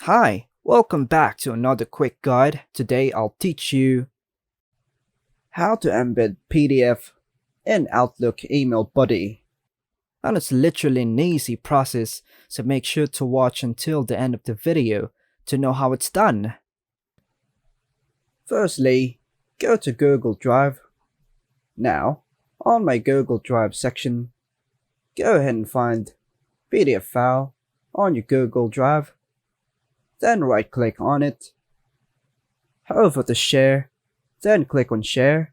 Hi, welcome back to another quick guide. Today I'll teach you how to embed PDF in Outlook email body. And it's literally an easy process, so make sure to watch until the end of the video to know how it's done. Firstly, go to Google Drive. Now, on my Google Drive section, go ahead and find PDF file on your Google Drive. Then right-click on it, hover to share, then click on share,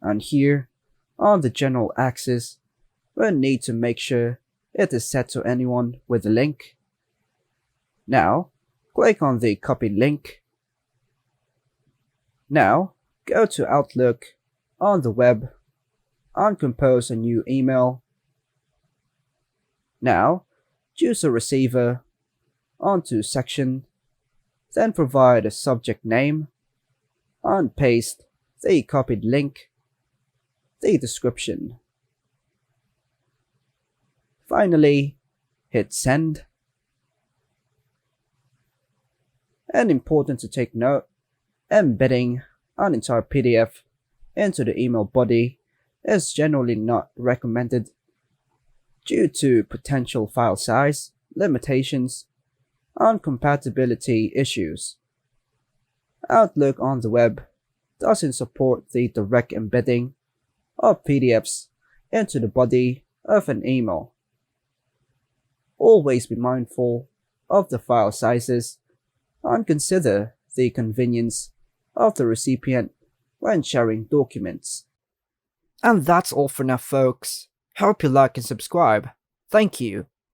and here, on the general access, we'll need to make sure it is set to anyone with a link. Now, click on the copy link. Now, go to Outlook on the web and compose a new email. Now, choose a receiver onto section, then provide a subject name and paste the copied link, the description. Finally, hit send. And important to take note, embedding an entire PDF into the email body is generally not recommended due to potential file size limitations and compatibility issues. Outlook on the web doesn't support the direct embedding of PDFs into the body of an email. Always be mindful of the file sizes and consider the convenience of the recipient when sharing documents. And that's all for now, folks. Hope you like and subscribe. Thank you.